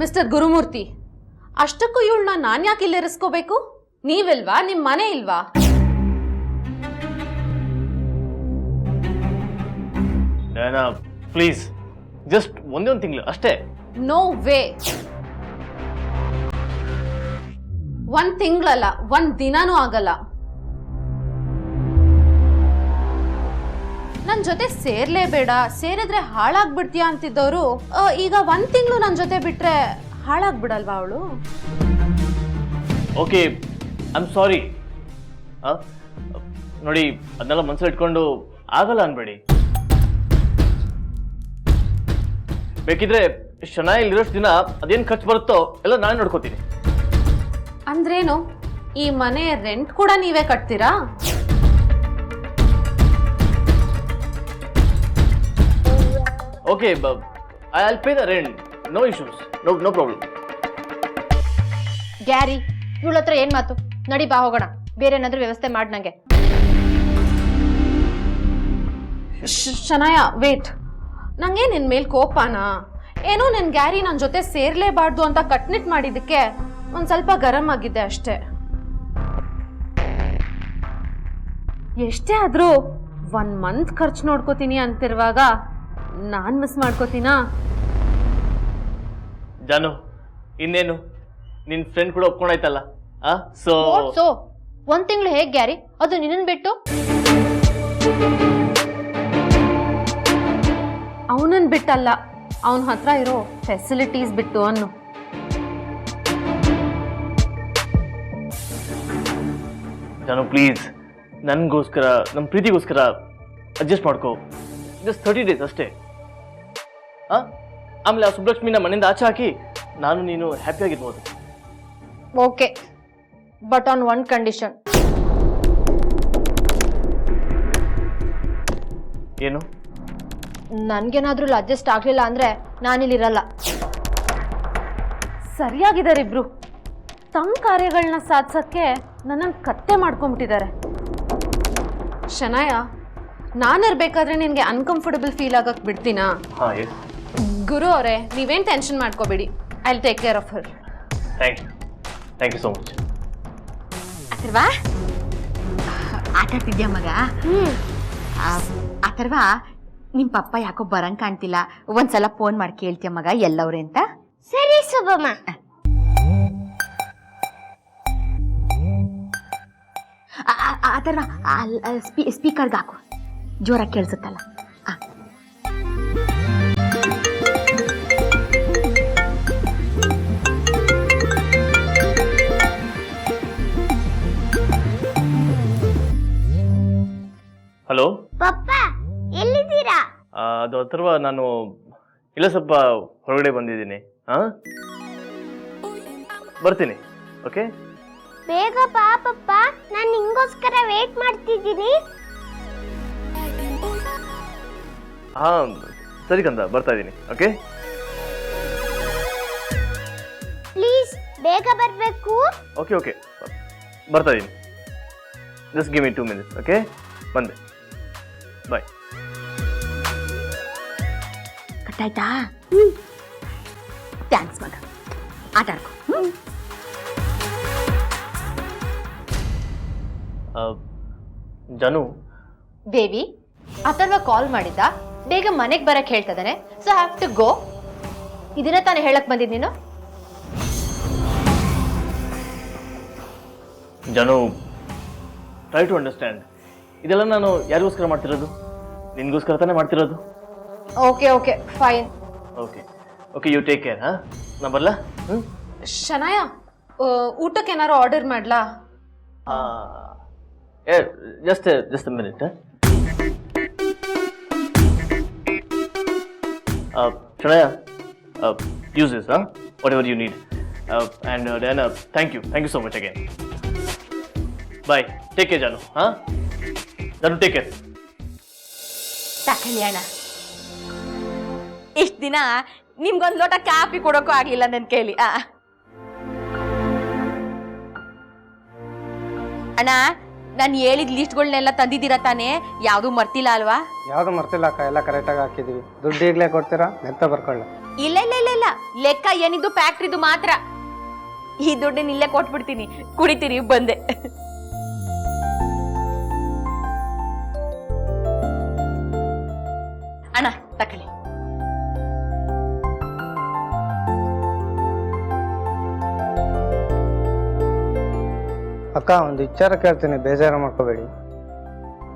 Mister Gurumurthy, ಅಷ್ಟಕ್ಕೂ ಇವಳನ್ನ ನಾನು ಯಾಕೆ ಇಲ್ಲಿರಿಸ್ಕೋಬೇಕು? ನೀವಿಲ್ವಾ? ನಿಮ್ಮ ಮನೆ ಇಲ್ವಾ? ಪ್ಲೀಸ್, ಜಸ್ಟ್ ಒಂದೇ ಒಂದು ತಿಂಗಳು ಅಷ್ಟೇ. No way. 1 ತಿಂಗಳಲ್ಲ, 1 ದಿನಾನೂ ಆಗಲ್ಲ. ನನ್ನ ಜೊತೆ ಸೇರ್ಲೇಬೇಡ, ಸೇರಿದ್ರೆ ಹಾಳಾಗ್ಬಿಡ್ತೀಯ ಅಂತಿದ್ದವರು ಈಗ 1 ತಿಂಗಳು ನನ್ನ ಜೊತೆ ಬಿಟ್ರೆ ಹಾಳಾಗ್ಬಿಡಲ್ವಾ ಅವಳು? Okay, I am sorry. ನೋಡಿ, ಅದನ್ನೆಲ್ಲ ಮನಸ್ಸಲ್ಲಿ ಇಟ್ಕೊಂಡು ಆಗಲ್ಲ ಅನ್ಬೇಡಿ. ಬೇಕಿದ್ರೆ ಶನಾಯಿ ಇಲ್ಲಿರೋಷ್ಟು ದಿನ ಅದೇನು ಖರ್ಚು ಬರುತ್ತೋ ಎಲ್ಲ ನಾನು ನೋಡ್ಕೋತೀನಿ. ಅಂದ್ರೇನು? ಈ ಮನೆ ರೆಂಟ್ ಕೂಡ ನೀವೇ ಕಟ್ತೀರಾ? Okay, I'll pay the rent. No issues. No problem. Gary, ಇವಳ ಹತ್ರ ಏನ್ ಮಾತು? ನಡಿ ಬಾ ಹೋಗೋಣ. ಬೇರೆ ಏನಾದ್ರೂ ವ್ಯವಸ್ಥೆ ಮಾಡಿ ನಂಗೆ. ಶನಾಯ, ವೇಟ್. ನಂಗೆ ನಿನ್ ಮೇಲ್ ಕೋಪನಾ? ಏನೋ ನಿನ್ ಗ್ಯಾರಿ ನನ್ನ ಜೊತೆ ಸೇರ್ಲೇಬಾರ್ದು ಅಂತ ಕಟ್ನಿಟ್ ಮಾಡಿದ್ದಕ್ಕೆ ಒಂದ್ ಸ್ವಲ್ಪ ಗರಂ ಆಗಿದ್ದೆ ಅಷ್ಟೇ. ಎಷ್ಟೇ ಆದ್ರೂ 1 ಮಂತ್ ಖರ್ಚು ನೋಡ್ಕೋತೀನಿ ಅಂತಿರುವಾಗ ನಾನ್ ಮಿಸ್ ಮಾಡ್ಕೋತೀನಾ? ಜಾನು, ಇನ್ನೇನು ನಿನ್ ಫ್ರೆಂಡ್ ಕೂಡ ಒಪ್ಕೊಂಡಾಯ್ತಲ್ಲ. ಸೊ 1 ತಿಂಗಳು ಹೇಗ್ ಗ್ಯಾರಿ? ಅದು ನಿನ್ನನ್ ಬಿಟ್ಟು? ಅವನನ್ ಬಿಟ್ಟಲ್ಲ, ಅವನ ಹತ್ರ ಇರೋ ಫೆಸಿಲಿಟೀಸ್ ಬಿಟ್ಟು ಅನ್ನು. ಜಾನು ಪ್ಲೀಸ್, ನನ್ಗೋಸ್ಕರ, ನಮ್ಮ ಪ್ರೀತಿಗೋಸ್ಕರ ಅಡ್ಜಸ್ಟ್ ಮಾಡ್ಕೋ. ಜಸ್ಟ್ 30 ಡೇಸ್ ಅಷ್ಟೇ. ಆಮೇಲೆ ಆ ಸುಬ್ಲಕ್ಷ್ಮಿನ ಮನೆಯಿಂದ ಆಚೆ ಹಾಕಿ ನಾನು ನೀನು ಹ್ಯಾಪಿ ಆಗಿರ್ಬೋದು. Okay, but on 1 condition. ಏನು? ನನ್ಗೇನಾದ್ರೂ ಅಡ್ಜಸ್ಟ್ ಆಗ್ಲಿಲ್ಲ ಅಂದ್ರೆ ನಾನಿಲ್ಲಿರಲ್ಲ. ಸರಿಯಾಗಿದ್ದಾರೆ ಇಬ್ರು. ತಮ್ಮ ಕಾರ್ಯಗಳನ್ನ ಸಾಧಿಸಕ್ಕೆ ನನ್ನನ್ನು ಕತ್ತೆ ಮಾಡ್ಕೊಂಡ್ಬಿಟ್ಟಿದ್ದಾರೆ. ಶನಾಯ, ನಾನಿರ್ಬೇಕಾದ್ರೆ ನಿನಗೆ ಅನ್ಕಂಫರ್ಟಬಲ್ ಫೀಲ್ ಆಗಕ್ಕೆ ಬಿಡ್ತೀನಾ? ಗುರು ಅವರೇ, ನೀವೇನು ಟೆನ್ಷನ್ ಮಾಡ್ಕೋಬೇಡಿ. I will take care of her. Thank you so much. Atharva, ಆಟಾಡ್ತಿದ್ಯಾ ಮಗ? ಅಥರ್ವಾ, ನಿಮ್ಮ ಪಪ್ಪ ಯಾಕೋ ಬರಂಗ್ ಕಾಣ್ತಿಲ್ಲ. ಒಂದ್ಸಲ ಫೋನ್ ಮಾಡಿ ಕೇಳ್ತೀಯ ಮಗ ಎಲ್ಲವ್ರೆ ಅಂತ? ಸರಿ ಸುಬ್ಬಮ್ಮ. ಅಥರ್ವಾ, ಸ್ಪೀಕರ್ಗೆ ಹಾಕು, ಜೋರಾಗಿ ಕೇಳಿಸುತ್ತಲ್ಲ. ಹಲೋ ಪಪ್ಪ, ಎಲ್ಲಿದ್ದೀರಾ? ಅದು ಅಥರ್ವ, ನಾನು ಇಲ್ಲ ಸ್ವಲ್ಪ ಹೊರಗಡೆ ಬಂದಿದ್ದೀನಿ. ಬರ್ತೀನಿ. ಓಕೆ, ಬೇಗ ಬಾ ಪಪ್ಪ, ನಾನು ನಿಂಗೋಸ್ಕರ ವೇಟ್ ಮಾಡ್ತಿದ್ದೀನಿ. ಸರಿ ಕಂದ, ಬರ್ತಾ ಇದ್ದೀನಿ. ಓಕೆ, ಪ್ಲೀಸ್ ಬೇಗ ಬರಬೇಕು. ಓಕೆ, ಬರ್ತಾ ಇದ್ದೀನಿ. Just give me 2 minutes. Okay, ಬಂದೆ. ಬಾಯ್. ಕಟ್ಟಾಯ್ತಾ? ಥ್ಯಾಂಕ್ಸ್ ಮಗ, ಆಟ ಆಡ್ಕೊ. ಜಾನು, ಬೇಬಿ, ಅಥರ್ವ ಕಾಲ್ ಮಾಡಿದ್ದ, ಬೇಗ ಮನೆಗೆ ಬರಕ್ ಹೇಳ್ತದಾನೆ. So have to go. ಇದನ್ನ ತಾನೇ ಹೇಳಕ್ ಬಂದಿದ್ ನೀನು? ಜಾನು, ಟ್ರೈ ಟು ಅಂಡರ್ಸ್ಟ್ಯಾಂಡ್. ಇದೆಲ್ಲ ನಾನು ಯಾರಿಗೋಸ್ಕರ ಮಾಡ್ತಿರೋದು? ನಿನ್ಗೋಸ್ಕರ ತಾನೇ ಮಾಡ್ತಿರೋದು. Okay, fine. Okay, you take care. ನಾ ಬರಲಾ? ಶನಾಯ, ಊಟಕ್ಕೆ ಏನಾರು ಆರ್ಡರ್ ಮಾಡ್ಲಾ? Just a minute. Shanaya, use this, whatever you need. And then thank you so much again. Bye. Take care, Janu. Janu, take care. ಕಲ್ಯಾಣ, ಇಷ್ಟು ದಿನ ನಿಮ್ಗೊಂದು ಲೋಟ ಕಾಫಿ ಕೊಡೋಕ್ಕೂ ಆಗ್ಲಿಲ್ಲ ನನ್ನ ಕೈಲಿ. ಅಣ್ಣ, ನಾನು ಹೇಳಿದ ಲಿಸ್ಟ್ಗಳನ್ನೆಲ್ಲ ತಂದಿದ್ದೀರಾ ತಾನೇ? ಯಾವುದು ಮರ್ತಿಲ್ಲ ಅಲ್ವಾ? ಯಾವುದು ಮರ್ತಿಲ್ಲ ಅಕ್ಕ, ಎಲ್ಲ ಕರೆಕ್ಟಾಗಿ ಹಾಕಿದೀವಿ. ದುಡ್ಡು ಈಗಲೇ ಕೊಡ್ತೀರಾ? ನೆತ್ತ ಬರ್ಕೊಳ್ಳ. ಇಲ್ಲ ಇಲ್ಲ ಇಲ್ಲ ಇಲ್ಲ, ಲೆಕ್ಕ ಏನಿದ್ದು ಫ್ಯಾಕ್ಟ್ರಿದು ಮಾತ್ರ. ಈ ದುಡ್ಡನ್ನ ಇಲ್ಲೇ ಕೊಟ್ಬಿಡ್ತೀನಿ, ಕುಡಿತೀರಿ ಬಂದೆ. ಅಣ್ಣ ತಕೊಳ್ಳಿ. ಅಕ್ಕ, ಒಂದು ವಿಚಾರ ಕೇಳ್ತೀನಿ, ಬೇಜಾರು ಮಾಡ್ಕೋಬೇಡಿ.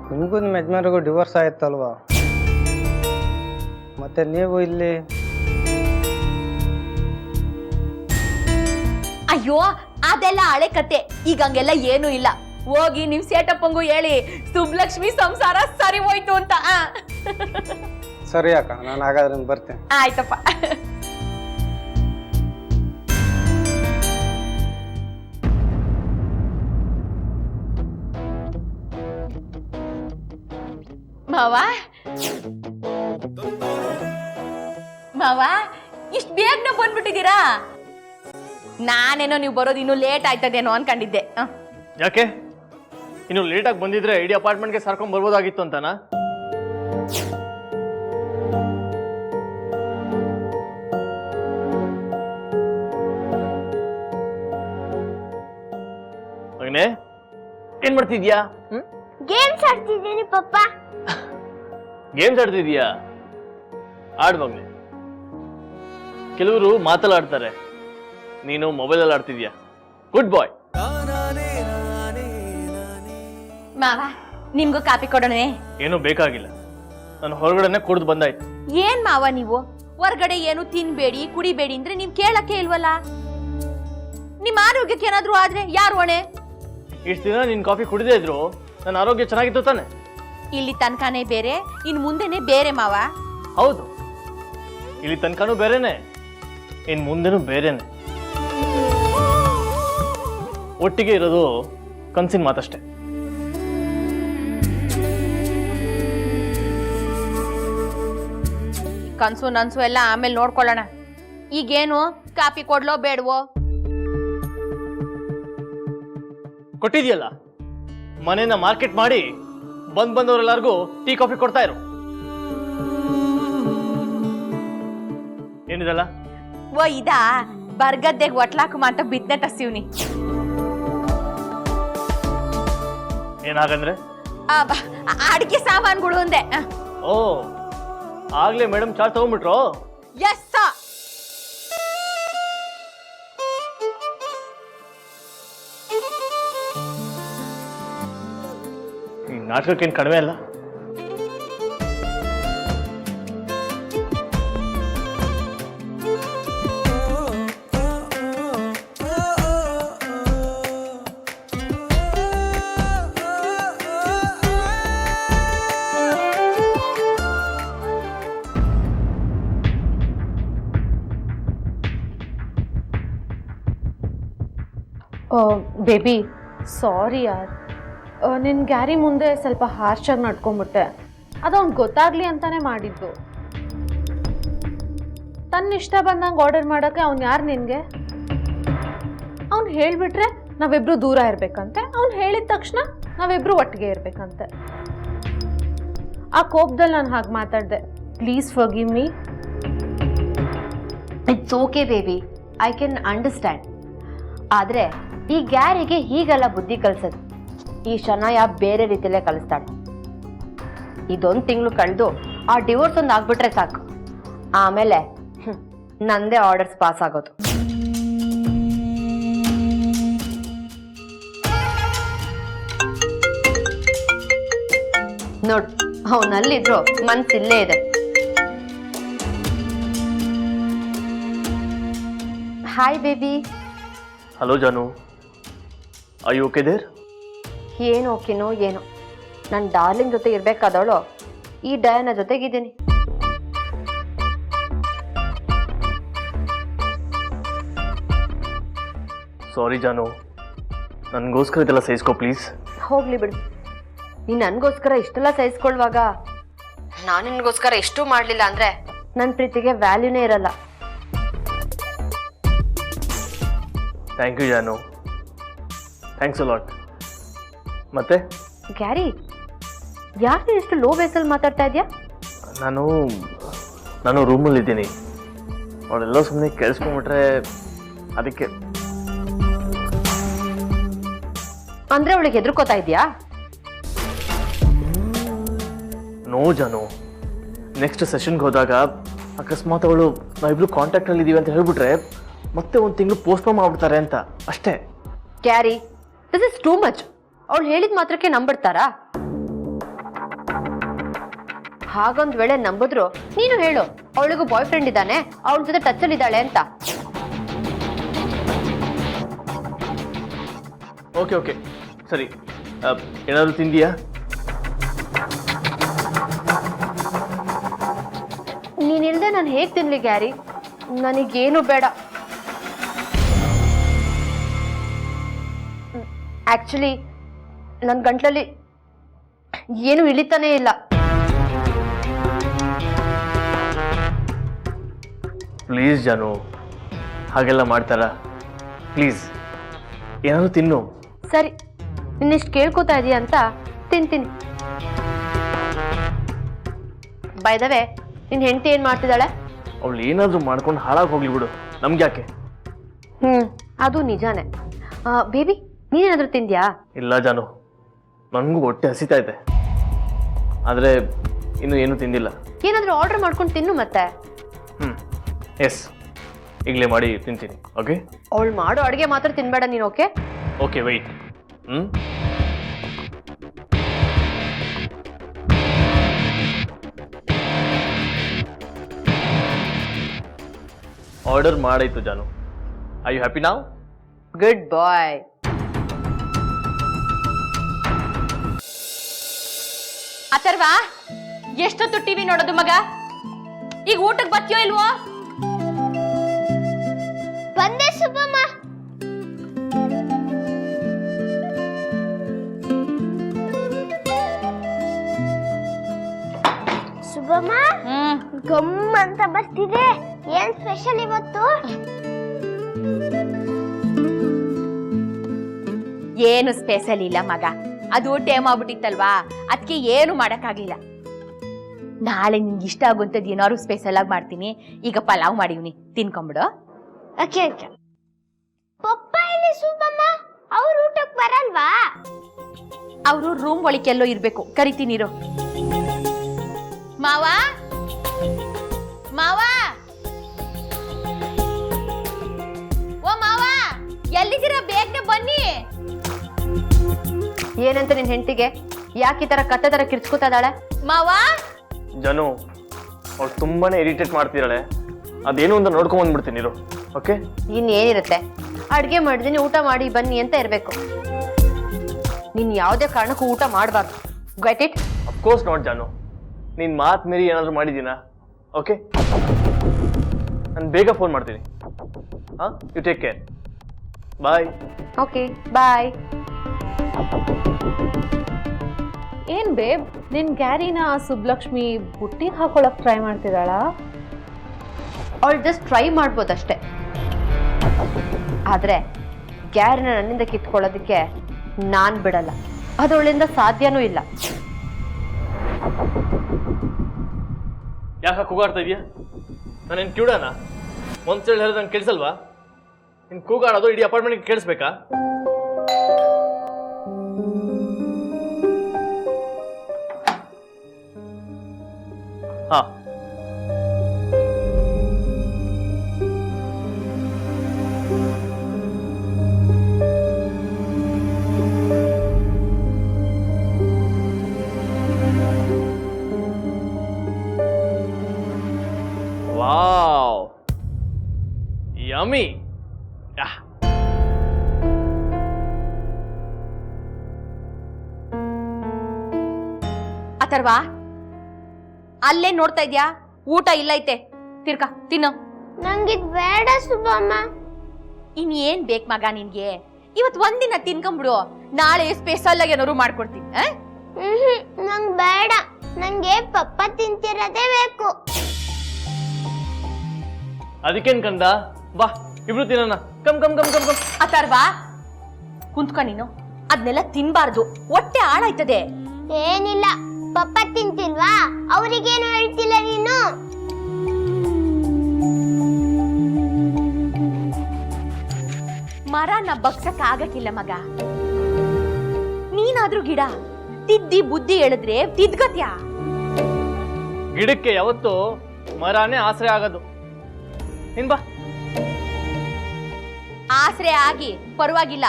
ನಿಮಗೂ ನಿಮ್ಮ ಯಜಮಾನಿಗೂ ಡಿವೋರ್ಸ್ ಆಯ್ತಲ್ವಾ? ಮತ್ತೆ ನೀವು ಇಲ್ಲಿ ಅಯ್ಯೋ, ಅದೆಲ್ಲ ಹಳೆ ಕತೆ. ಈಗ ಹಂಗೆಲ್ಲ ಏನೂ ಇಲ್ಲ. ಹೋಗಿ ನಿಮ್ ಸೇಟಪ್ಪಂಗೂ ಹೇಳಿ ಸುಬ್ಲಕ್ಷ್ಮಿ ಸಂಸಾರ ಸರಿ ಹೋಯ್ತು ಅಂತ. ಸರಿ ಅಕ್ಕ, ನಾನು ಹಾಗಾದ್ರೆ ಬರ್ತೇನೆ. ಆಯ್ತಪ್ಪ. ಮಾವ ಮಾವ, ಇಷ್ಟ ಬೇಗನೆ ಬಂದ್ಬಿಟ್ಟಿದ್ದೀರಾ? ನಾನೇನೋ ನೀವು ಬರೋದು ಇನ್ನೂ ಲೇಟ್ ಆಯ್ತದೇನೋ ಅನ್ಕೊಂಡಿದ್ದೆ. ಯಾಕೆ? ಇನ್ನು ಲೇಟಾಗಿ ಬಂದಿದ್ರೆ ಇಡೀ ಅಪಾರ್ಟ್ಮೆಂಟ್ಗೆ ಸರ್ಕೊಂಡ್ ಬರ್ಬೋದಾಗಿತ್ತು ಅಂತನಾ? ಮಗನೇ, ಏನ್ ಮಾಡ್ತಿದ್ಯಾ? ಗೇಮ್ಸ್ ಆಡ್ತಿದ್ದೀನಿ ಪಪ್ಪ. ಗೇಮ್ಸ್ ಆಡ್ತಿದ್ಯಾ? ಆಡ್ ಮಗನೇ. ಕೆಲವರು ಮಾತಲ್ಲಾಡ್ತಾರೆ, ನೀನು ಮೊಬೈಲಲ್ಲಿ ಆಡ್ತಿದ್ಯಾ. ಗುಡ್ ಬಾಯ್. ಮಾವ, ನಿಮ್ಗೂ ಕಾಪಿ ಕೊಡೋಣ? ಏನೂ ಬೇಕಾಗಿಲ್ಲ, ನಾನು ಹೊರಗಡೆನೆ ಕುಡ್ದು ಬಂದಾಯ್ತು. ಏನ್ ಮಾವ ನೀವು ಹೊರಗಡೆ ಏನು ತಿನ್ಬೇಡಿ ಕುಡಿಬೇಡಿ ಅಂದ್ರೆ ನೀವ್ ಕೇಳಕ್ಕೆ ಇಲ್ವಲ್ಲ? ನಿಮ್ ಆರೋಗ್ಯಕ್ಕೆ ಏನಾದ್ರೂ ಆದ್ರೆ ಯಾರು ಹೊಣೆ? ಇಷ್ಟು ದಿನ ನೀನ್ ಕಾಫಿ ಕುಡಿದೇ ಇದ್ರು ನನ್ನ ಆರೋಗ್ಯ ಚೆನ್ನಾಗಿತ್ತು ತಾನೆ? ಇಲ್ಲಿ ತನಕನೇ ಬೇರೆ, ಇನ್ ಮುಂದೆನೆ ಬೇರೆ ಮಾವ. ಹೌದು, ಇಲ್ಲಿ ತನಕನೂ ಬೇರೆನೆ, ಇನ್ ಮುಂದೆನೂ ಬೇರೆನೆ. ಒಟ್ಟಿಗೆ ಇರೋದು ಕನ್ಸಿನ ಮಾತಷ್ಟೇ. ಕನ್ಸು ನನ್ಸು ಎಲ್ಲ ಆಮೇಲೆ ನೋಡ್ಕೊಳ್ಳೋಣ. ಈಗೇನು ಕಾಪಿ ಕೊಡ್ಲೋ ಬೇಡವೋ? ಕೊಟ್ಟಿದ್ಯಲ್ಲ, ಮನೇನ ಮಾರ್ಕೆಟ್ ಮಾಡಿ ಬಂದವರೆಲ್ಲರಿಗೂ ಟೀ ಕಾಫಿ ಕೊಡ್ತಾ ಇರು. ಏನಿದಲ್ಲ? ಓ ಇದಾ, ಬರ್ಗದ್ದೆಗ್ ಒಟ್ಲಾಕು ಅಂತ ಬಿದ್ನೆ ಟಸಿವ್ನಿ. ಏನಾಗಂದ್ರೆ? ಅಡಿಗೆ ಸಾಮಾನುಗಳು ಅಂದೆ. ಓ, ಆಗ್ಲೇ ಮೇಡಮ್ ಚಾರ್ಜ್ ತಗೊಂಡ್ಬಿಟ್ರು? ಎಸ್. ನಾಟಕಕ್ಕೇನು ಕಡಿಮೆ ಅಲ್ಲ. ಬೇಬಿ, ಸಾರಿ ಯಾರ್. ನಿನ್ನ ಗ್ಯಾರಿ ಮುಂದೆ ಸ್ವಲ್ಪ ಹಾರ್ಷಾಗಿ ನಡ್ಕೊಂಡ್ಬಿಟ್ಟೆ. ಅದು ಅವ್ನಿಗೆ ಗೊತ್ತಾಗ್ಲಿ ಅಂತಾನೆ ಮಾಡಿದ್ದು. ತನ್ನ ಇಷ್ಟ ಬಂದಂಗೆ ಆರ್ಡರ್ ಮಾಡೋಕ್ಕೆ ಅವ್ನು ಯಾರು ನಿನಗೆ? ಅವ್ನು ಹೇಳಿಬಿಟ್ರೆ ನಾವಿಬ್ರು ದೂರ ಇರಬೇಕಂತೆ, ಅವ್ನು ಹೇಳಿದ ತಕ್ಷಣ ನಾವಿಬ್ರು ಒಟ್ಟಿಗೆ ಇರಬೇಕಂತೆ. ಆ ಕೋಪದಲ್ಲಿ ನಾನು ಹಾಗೆ ಮಾತಾಡಿದೆ. Please forgive me. It's okay baby, I can understand. ಆದರೆ ಈ ಗ್ಯಾರಿಗೆ ಹೀಗೆಲ್ಲ ಬುದ್ಧಿ ಕಲಿಸೋದು ಈ ಶನಾಯ ಬೇರೆ ರೀತಿಯಲ್ಲೇ ಕಲಿಸ್ತಾಳೆ. ಇದೊಂದು ತಿಂಗಳು ಕಳೆದು ಆ ಡಿವೋರ್ಸ್ ಒಂದು ಆಗ್ಬಿಟ್ರೆ ಸಾಕು, ಆಮೇಲೆ ನಂದೇ ಆರ್ಡರ್ಸ್ ಪಾಸ್ ಆಗೋದು. ನೋಡು, ಅವನಲ್ಲಿದ್ರು ಮನ್ಸಿಲ್ಲೇ ಇದೆ. Hi baby. Hello Janu, are you okay there? ಏನು ಓಕೆನೋ ಏನೋ, ನನ್ನ ಡಾರ್ಲಿಂಗ್ ಜೊತೆ ಇರಬೇಕಾದವಳು ಈ ಡಯಾನ ಜೊತೆಗಿದ್ದೀನಿ. ಸಾರಿ ಜಾನು, ನನಗೋಸ್ಕರ ಇದೆಲ್ಲ ಸಹಿಸ್ಕೋ ಪ್ಲೀಸ್. ಹೋಗ್ಲಿ ಬಿಡು, ನೀನು ನನಗೋಸ್ಕರ ಇಷ್ಟೆಲ್ಲ ಸಹಿಸ್ಕೊಳ್ವಾಗ ನಾನು ನಿನಗೋಸ್ಕರ ಎಷ್ಟು ಮಾಡಲಿಲ್ಲ ಅಂದರೆ ನನ್ನ ಪ್ರೀತಿಗೆ ವ್ಯಾಲ್ಯೂನೇ ಇರಲ್ಲ. Thank you Janu, thanks a lot. ಮತ್ತೆ ಗ್ಯಾರಿ, ಯಾಕೆ ಎಷ್ಟು ಲೋ ಬೇಸಲ್ಲಿ ಮಾತಾಡ್ತಾ ಇದೆಯಾ? ನಾನು ರೂಮಲ್ಲಿದ್ದೀನಿ. ಅವಳೆಲ್ಲ ಸುಮ್ಮನೆ ಕೇಳಿಸ್ಕೊಂಡ್ಬಿಟ್ರೆ ಅದಕ್ಕೆ. ಅಂದ್ರೆ ಅವಳಿಗೆ ಹೆದರ್ಕೋತಾ ಇದೆಯಾ? ನೋ ಜಾನು, ನೆಕ್ಸ್ಟ್ ಸೆಷನ್ಗೆ ಹೋದಾಗ ಅಕಸ್ಮಾತ್ ಅವಳು ನಾವಿಬ್ರು ಕಾಂಟ್ಯಾಕ್ಟಲ್ಲಿ ಇದ್ದೀವಿ ಅಂತ ಹೇಳ್ಬಿಟ್ರೆ ಮತ್ತೆ ಒಂದು ತಿಂಗಳು ಪೋಸ್ಟ್ಪೋನ್ ಮಾಡ್ಬಿಡ್ತಾರೆ ಅಂತ ಅಷ್ಟೇ. Carry, this is too much. ಅವಳು ಹೇಳಿದ ಮಾತ್ರಕ್ಕೆ ನಂಬಿಡ್ತಾರಾ? ಹಾಗೊಂದ್ ವೇಳೆ ನಂಬಿದ್ರು ನೀನು ಹೇಳು, ಅವಳಿಗೂ ಬಾಯ್ ಫ್ರೆಂಡ್ ಇದ್ದಾನೆ, ಅವಳ ಜೊತೆ ಟಚಲ್ಲಿ ಇದ್ದಾಳೆ ಅಂತ. ಓಕೆ ಓಕೆ ಸರಿ. ಏನಾದರೂ ತಿಂದೀಯಾ? ನೀನಿಲ್ದೆ ನಾನು ಹೇಗೆ ತಿನ್ಲಿ ಗ್ಯಾರಿ? ನನಗೇನು ಬೇಡ. ಆಕ್ಚುಲಿ ನನ್ನ ಗಂಟ್ಲಲ್ಲಿ ಏನು ಇಳಿತಾನೇ ಇಲ್ಲ. ಪ್ಲೀಸ್ ಜಾನು, ಹಾಗೆಲ್ಲ ಮಾಡ್ತಾರಾ? ಪ್ಲೀಸ್ ಏನಾದರೂ ತಿನ್ನು. ಸರಿ, ನಿನ್ನಿಷ್ಟು ಕೇಳ್ಕೊತಾ ಇದೀಯ ಅಂತ ತಿಂತೀನಿ. ಬೈ ದ ವೇ, ನಿನ್ನ ಹೆಂಡತಿ ಏನು ಮಾಡ್ತಿದ್ದಾಳೆ? ಅವಳು ಏನಾದರೂ ಮಾಡ್ಕೊಂಡು ಹಾಳಾಗಿ ಹೋಗ್ಲಿ ಬಿಡು, ನಮ್ಗೆ ಯಾಕೆ? ಅದು ನಿಜಾನೇ. ಬೇಬಿ, ನೀನೇನಾದರೂ ತಿಂದ್ಯಾ? ಇಲ್ಲ ಜಾನು, ನನಗೂ ಹೊಟ್ಟೆ ಹಸಿತಾ ಇದೆ, ಆದರೆ ಇನ್ನೂ ಏನೂ ತಿಂದಿಲ್ಲ. ಏನಾದರೂ ಆರ್ಡರ್ ಮಾಡ್ಕೊಂಡು ತಿನ್ನು ಮತ್ತೆ. ಎಸ್, ಈಗಲೇ ಮಾಡಿ ತಿಂತೀನಿ. ಓಕೆ? ಅವಳು ಮಾಡೋ ಅಡುಗೆ ಮಾತ್ರ ತಿನ್ಬೇಡ ನೀನು. Okay okay, wait. ಆರ್ಡರ್ ಮಾಡಾಯ್ತು ಜಾನು. I you happy now? Good boy. Atharva, ಎಷ್ಟೊತ್ತು ಟಿವಿ ನೋಡೋದು ಮಗ? ಈಗ ಊಟಕ್ಕೆ ಬರ್ತೀಯೋ ಇಲ್ವೋ? ಬಂದೆ ಸುಬ್ಬಮ್ಮ. ಸುಬ್ಬಮ್ಮ, ಗಮ್ ಅಂತ ಬರ್ತಿದೆ. ಏನ್ ಸ್ಪೆಷಲ್ ಇವತ್ತು? ಏನು ಸ್ಪೆಷಲ್ ಇಲ್ಲ ಮಗ, ಅದು ಟೈಮ್ ಆಗ್ಬಿಟ್ಟಿತ್ತಲ್ವಾ, ಅದಕ್ಕೆ ಏನು ಮಾಡಕ್ಕಾಗ್ಲಿಲ್ಲ. ನಾಳೆ ನಿಂಗೆ ಇಷ್ಟ ಆಗುವಂಥದ್ದು ಏನಾದ್ರು ಸ್ಪೆಷಲ್ ಆಗಿ ಮಾಡ್ತೀನಿ. ಈಗ ಪಲಾವ್ ಮಾಡಿವ್ನಿ, ತಿನ್ಕೊಂಬಿಡು. Okay okay. ಪಪ್ಪ ಇಲ್ಲಿ ಸುಬ್ಬಮ್ಮ, ಅವ್ರು ಊಟಕ್ಕೆ ಬರಲ್ವಾ? ಅವರು ರೂಮ್ ಒಳಗೆಲ್ಲೋ ಇರ್ಬೇಕು, ಕರಿತೀನಿರು. ಮಾವ, ಮಾವ, ಓ ಮಾವ, ಎಲ್ಲಿದ್ದೀರಾ? ಬೇಗನೆ ಬನ್ನಿ. ಏನಂತ ನಿನ್ನ ಹೆಂಡತಿಗೆ? ಯಾಕೆ ಈ ಥರ ಕತ್ತೆ ಥರ ಕಿರ್ಚ್ಕೋತಾ ಇದ್ದಾಳೆ? ಮಾವ, ಜಾನು, ಅವಳು ತುಂಬಾನೇ ಇರಿಟೇಟ್ ಮಾಡ್ತಿದ್ದಾಳೆ. ಅದೇನು ಅಂತ ನೋಡ್ಕೊಂಡ್ ಬಂದ್ಬಿಡ್ತೀನಿ ಇರು. ಓಕೆ? ಇನ್ನೇನಿರುತ್ತೆ, ಅಡುಗೆ ಮಾಡಿದೀನಿ, ಊಟ ಮಾಡಿ ಬನ್ನಿ ಅಂತ ಇರಬೇಕು. ನೀನು ಯಾವುದೇ ಕಾರಣಕ್ಕೂ ಊಟ ಮಾಡಬಾರ್ದು. Get it? ಅಫ್ಕೋರ್ಸ್ ನಾಟ್ ಜಾನು, ನೀನು ಮಾತು ಮೀರಿ ಏನಾದರೂ ಮಾಡಿದ್ದೀನಾ? ಓಕೆ, ನಾನು ಬೇಗ ಫೋನ್ ಮಾಡ್ತೀನಿ. ಹಾಂ, you take care. Bye. Okay bye. ಏನ್ ಬೇಬ್, ನಿನ್ ಗ್ಯಾರಿನ ಸುಬ್ಲಕ್ಷ್ಮಿ ಬುಟ್ಟಿಗೆ ಹಾಕೊಳಕ್ ಟ್ರೈ ಮಾಡ್ತಿದ್ದಾಳ? ಅವಳು ಜಸ್ಟ್ ಟ್ರೈ ಮಾಡ್ಬೋದಷ್ಟೆ. ಆದ್ರೆ ಗ್ಯಾರಿನ ನನ್ನಿಂದ ಕಿತ್ಕೊಳ್ಳೋದಕ್ಕೆ ನಾನ್ ಬಿಡಲ್ಲ. ಅದು ಅವಳಿಂದ ಸಾಧ್ಯನೂ ಇಲ್ಲ. ಯಾಕೆ ಕೂಗಾಡ್ತಾ ಇದೆಯಾ? ನಾನೇನು ಕಿವುಡಾನ? ಒಂದ್ಸಲ ಹೇಳಿದ್ರೆ ನಂಗೆ ಕೇಳಿಸಲ್ವಾ? ನಿನ್ ಕೂಗಾಡೋದು ಇಡೀ ಅಪಾರ್ಟ್ಮೆಂಟ್ಗೆ ಕೇಳಿಸ್ಬೇಕಾ? ಹಾ, ವಾವ್, ಯಮ್ಮಿ. ಅಥರ್ವ, ಅಲ್ಲೇ ನೋಡ್ತಾ ಇದ್ಯಾ? ಊಟ ಇಲ್ಲ ಐತೆ, ತಿರ್ಕಾ ತಿನ್ನು. ನಂಗಿದ್ ಬೇಡ ಸುಬ್ಬಮ್ಮ. ಇನ್ಏನ್ ಬೇಕ್ ಮಗ ನಿನ್ಗೆ? ಇವತ್ ಒಂದಿನ ತಿನ್ಕೊಂಬಿಡು, ನಾಳೆ ಸ್ಪೆಷಲ್ ಆಗಿ ಏನಾದ್ರು ಮಾಡ್ಕೊಡ್ತೀನಿ. ನಂಗ್ ಬೇಡ, ನಂಗೆ ಪಪ್ಪ ತಿಂತಿರೋದೇ ಬೇಕು. ಅದಕ್ಕೇನ್ ಕಂದ, ಬಾ ಇಬ್ರು ತಿನ್ನೋಣ. Come come come come come. Atharva, ಕುಂತ್ಕ ನೀನು. ಅದನ್ನೆಲ್ಲ ತಿನ್ಬಾರ್ದು, ಹೊಟ್ಟೆ ಹಾಳಾಯ್ತದೆ. ಏನಿಲ್ಲ, ಪಪ್ಪ ತಿಂತಿಲ್ವಾ? ಅವ್ರಿಗೇನು ಹೇಳ್ತಿಲ್ಲ ನೀನು? ಮರನ ಬಗ್ಸಕ್ ಆಗಕ್ಕಿಲ್ಲ ಮಗ. ನೀನಾದ್ರೂ ಗಿಡ ತಿದ್ದಿ ಬುದ್ಧಿ ಹೇಳಿದ್ರೆ ತಿದ್ಗತ್ಯಾ? ಗಿಡಕ್ಕೆ ಯಾವತ್ತು ಮರನೇ ಆಶ್ರಯ ಆಗೋದು. ನೀನ್ ಬಾ. ಆಸರೆ ಆಗಿ ಪರವಾಗಿಲ್ಲ,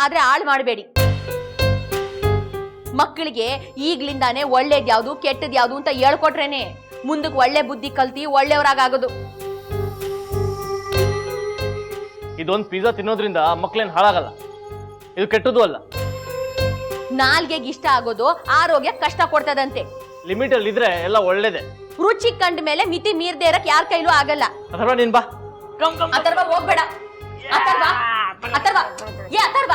ಆದ್ರೆ ಹಾಳು ಮಾಡಬೇಡಿ. ಮಕ್ಕಳಿಗೆ ಈಗ್ಲಿಂದಾನೆ ಒಳ್ಳೇದ್ ಯಾವ್ದು ಕೆಟ್ಟದ್ ಯಾವ್ದು ಅಂತ ಹೇಳ್ಕೊಟ್ರೇನೆ ಮುಂದಕ್ಕೆ ಒಳ್ಳೆ ಬುದ್ಧಿ ಕಲ್ತಿ ಒಳ್ಳೆಯವರಾಗೋದು. ಇದೊಂದು ಪಿಜ್ಜಾ ತಿನ್ನೋದ್ರಿಂದ ಮಕ್ಳೇನ್ ಹಾಳಾಗಲ್ಲ, ಇದು ಕೆಟ್ಟದ್ದು ಅಲ್ಲ. ನಾಲ್ಗೆಗೆ ಇಷ್ಟ ಆಗೋದು ಆರೋಗ್ಯ ಕಷ್ಟ ಕೊಡ್ತದಂತೆ. ಲಿಮಿಟ್ ಅಲ್ಲಿ ಇದ್ರೆ ಎಲ್ಲ ಒಳ್ಳೇದೆ. ರುಚಿ ಕಂಡ ಮೇಲೆ ಮಿತಿ ಮೀರ್ದೇ ಇರಕ್ ಯಾರ ಕೈಲೂ ಆಗಲ್ಲ. ಅಥವಾ ನೀನ್ ಬಾ. ಅಥರ್ವ ಹೋಗ್ಬೇಡ. ಅಥರ್ವ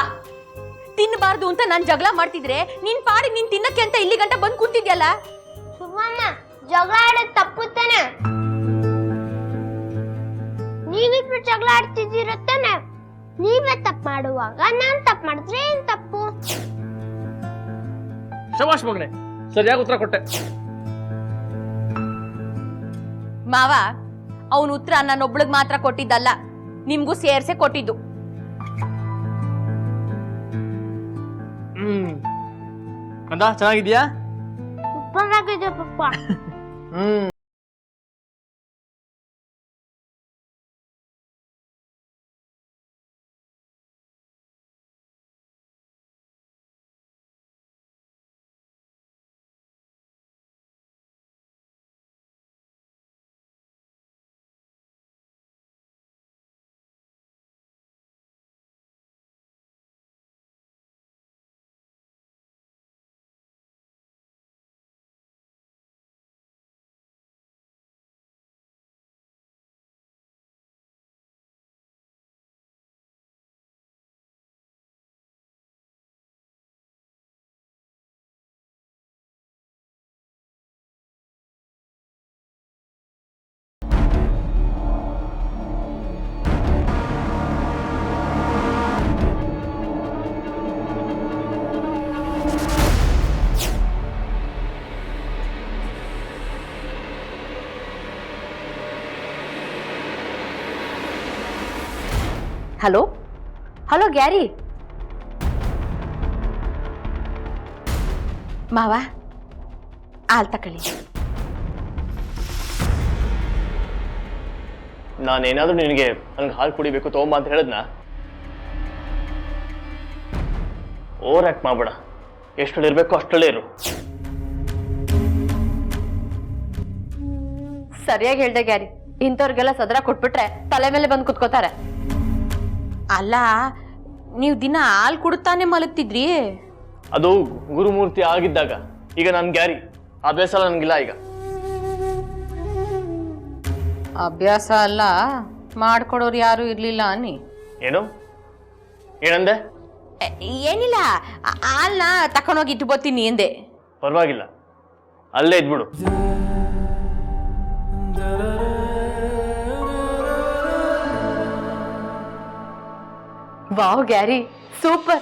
ತಿನ್ನಬಾರ್ದು ಅಂತ ನಾನ್ ಜಗಳ ಮಾಡ್ತಿದ್ರೆ ನಿನ್ ಪಾಡಿ ನೀನ್ ತಿನ್ನಕ್ಕೆ ಅಂತ ಇಲ್ಲಿ ಗಂಟ ಬಂದ್ ಕೂತಿದ್ಯಲ್ಲ. ಸುಬ್ಬಮ್ಮ, ಜಗಳ ಆಡೋದ್ ತಪ್ಪು ತಾನೆ? ನೀವಿಬ್ರು ಜಗಳ ಆಡ್ತಿದ್ದೀರ ತಾನೆ? ನೀವೇ ತಪ್ಪು ಮಾಡುವಾಗ ನಾನ್ ತಪ್ಪು ಮಾಡಿದ್ರೆ ಏನ್ ತಪ್ಪು? ಶಬಾಷ್ ಮಗನೆ, ಸರಿಯಾಗಿ ಉತ್ತರ ಕೊಟ್ಟೆ. ಮಾವ, ಅವನ ಉತ್ತರ ನನ್ನೊಬ್ಳಿಗ್ ಮಾತ್ರ ಕೊಟ್ಟಿದ್ದಲ್ಲ, ನಿಮ್ಗೂ ಸೇರ್ಸೆ ಕೊಟ್ಟಿದ್ದು. ಕಂದ ಚೆನ್ನಾಗಿದ್ಯಾ? ಸೂಪರ್ ಆಗಿದೆ ಪಪ್ಪ. Hello hello Gary. ಮಾವ, ಹಾಲ್ ತಕೊಳ್ಳಿ. ನಾನೇನಾದ್ರೂ ನಿನಗೆ ನನ್ಗೆ ಹಾಲು ಕುಡಿಬೇಕು ತಗೊಂಬ ಅಂತ ಹೇಳಿದ್ನ? ಓವರ್ ಆಕ್ಟ್ ಮಾಡ್ಬೇಡ, ಎಷ್ಟರಲ್ಲಿ ಇರ್ಬೇಕು ಅಷ್ಟರಲ್ಲೇ ಇರು. ಸರಿಯಾಗಿ ಹೇಳ್ದೆ ಗ್ಯಾರಿ. ಇಂಥವ್ರಿಗೆಲ್ಲ ಸದರ ಕೊಟ್ಬಿಟ್ರೆ ತಲೆ ಮೇಲೆ ಬಂದು ಕುತ್ಕೋತಾರೆ. ಅಲ್ಲ, ನೀವು ದಿನ ಹಾಲ್ ಕುಡ್ತಾನೆ ಮಲಗ್ತಿದ್ರಿ. ಅದು ಗುರುಮೂರ್ತಿ ಆಗಿದ್ದಾಗ. ಈಗ ನಾನು ಗ್ಯಾರಿ, ಅಭ್ಯಾಸ ಎಲ್ಲ ನನ್ಗಿಲ್ಲ ಈಗ. ಅಭ್ಯಾಸ ಅಲ್ಲ, ಮಾಡ್ಕೊಡೋರು ಯಾರು ಇರ್ಲಿಲ್ಲ ಅನ್ನಿ. ಏನು ಏನಂದೆ? ಏನಿಲ್ಲ, ಹಾಲ್ನ ತಕೊಂಡೋಗಿ ಇಟ್ಟು ಬರ್ತೀನಿ ಎಂದೆ. ಪರವಾಗಿಲ್ಲ, ಅಲ್ಲೇ ಇದ್ಬಿಡು. Wow Gary, super.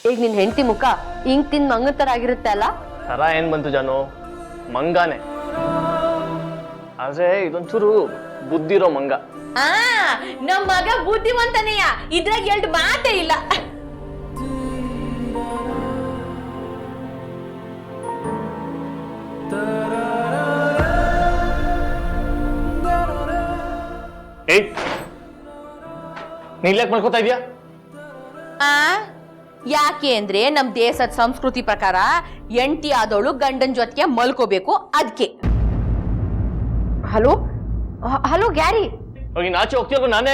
ಈಗ ನಿನ್ ಹೆಂಡತಿ ಮುಖ ಹಿಂಗ್ ತಿಂದ್ ಮಂಗನ್ ತರ ಆಗಿರುತ್ತೆ ಅಲ್ಲ? ತರ ಏನ್ ಬಂತು ಜಾನು, ಮಂಗಾನೆ. ಆದ್ರೆ ಇದೊಂಚೂರು ಬುದ್ಧಿರೋ ಮಂಗ. ನಮ್ ಮಗ ಬುದ್ಧಿವಂತನೆಯ, ಇದ್ರಾಗ 2 ಮಾತೇ ಇಲ್ಲ. ಏಯ್, ನೀನ್ ಯಾಕೆ ಮಾಡ್ಕೋತಾ ಇದೀಯಾ? ಯಾಕೆ ಅಂದ್ರೆ ನಮ್ ದೇಶದ ಸಂಸ್ಕೃತಿ ಪ್ರಕಾರ ಹೆಂಡತಿ ಆದವಳು ಗಂಡನ್ ಜೊತೆಗೆ ಮಲ್ಕೋಬೇಕು, ಅದಕ್ಕೆ. Hello hello Gary. ಹೋಗಿ ನಾಚೆ ಹೋಗ್ತಿರೋ ನಾನೇ